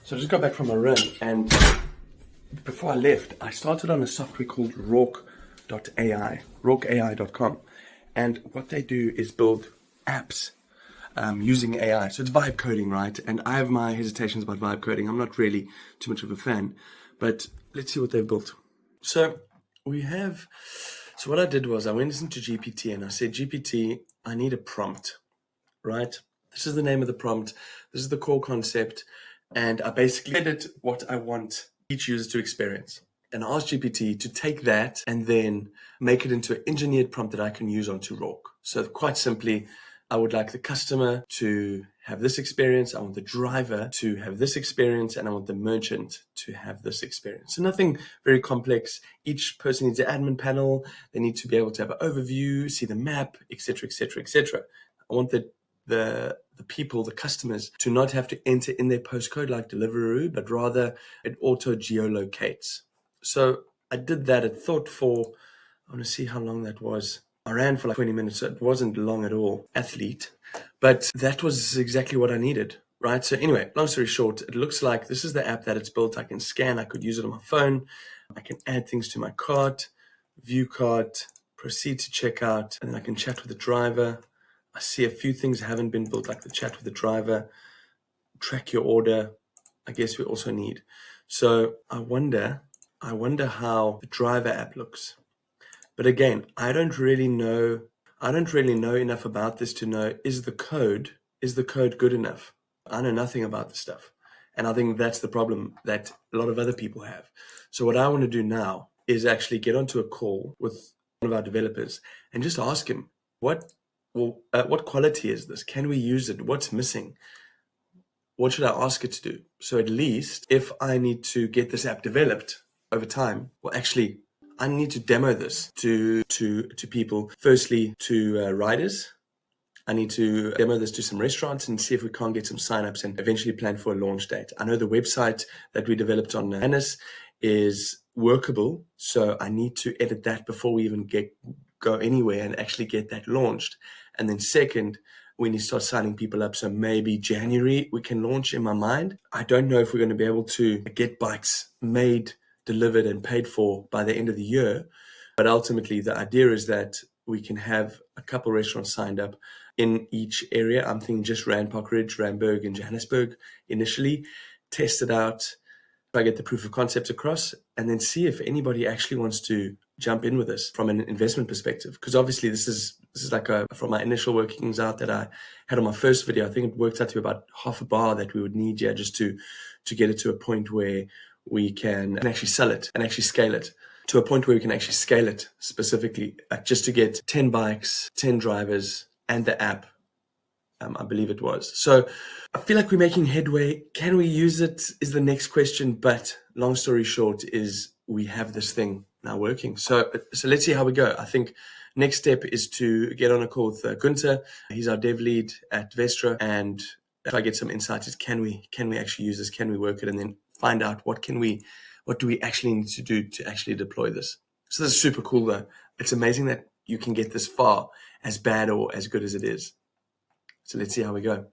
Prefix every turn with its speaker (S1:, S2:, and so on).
S1: So I just got back from a run, and before I left, I started on a software called Rork.ai, rorkai.com. And what they do is build apps using AI. So it's vibe coding, right? And I have my hesitations about vibe coding. I'm not really too much of a fan, but let's see what they've built. So what I did was I went into GPT and I said, GPT, I need a prompt, right? This is the name of the prompt. This is the core concept. And I basically did what I want each user to experience. And I asked GPT to take that and then make it into an engineered prompt that I can use onto Rork. So quite simply, I would like the customer to have this experience. I want the driver to have this experience, and I want the merchant to have this experience. So nothing very complex. Each person needs an admin panel. They need to be able to have an overview, see the map, etc., etc., etc. I want the people, the customers, to not have to enter in their postcode like Deliveroo, but rather it auto geolocates. So I did that. It thought for, I want to see how long that was. I ran for like 20 minutes, so it wasn't long at all. Athlete. But that was exactly what I needed, right? So anyway, long story short, it looks like this is the app that it's built. I can scan, I could use it on my phone. I can add things to my cart, view cart, proceed to checkout, and then I can chat with the driver. I see a few things haven't been built, like the chat with the driver, track your order. I guess we also need. So I wonder how the driver app looks. But again, I don't really know enough about this to know, is the code good enough? I know nothing about this stuff. And I think that's the problem that a lot of other people have. So what I want to do now is actually get onto a call with one of our developers and just ask him, what quality is this? Can we use it? What's missing? What should I ask it to do? So at least if I need to get this app developed over time, well, actually, I need to demo this to people. Firstly, to riders. I need to demo this to some restaurants and see if we can't get some signups and eventually plan for a launch date. I know the website that we developed on Hannes is workable, so I need to edit that before we even go anywhere and actually get that launched. And then second, we need to start signing people up. So maybe January we can launch in my mind. I don't know if we're going to be able to get bikes made, delivered and paid for by the end of the year. But ultimately the idea is that we can have a couple restaurants signed up in each area. I'm thinking just Rand Parkridge, Randburg and Johannesburg initially, test it out, try get the proof of concept across, and then see if anybody actually wants to jump in with us from an investment perspective. Because obviously this is like from my initial workings out that I had on my first video, I think it worked out to about half a bar that we would need just to get it to a point where we can actually sell it and actually scale it to a point where we can actually scale it specifically, just to get 10 bikes, 10 drivers and the app. I believe it was. So I feel like we're making headway. Can we use it is the next question. But long story short is we have this thing now working. So let's see how we go. I think next step is to get on a call with Gunther. He's our dev lead at Vestra, and try get some insights. Is can we actually use this? Can we work it? And then find out what do we actually need to do to actually deploy this. So this is super cool though. It's amazing that you can get this far, as bad or as good as it is. So let's see how we go.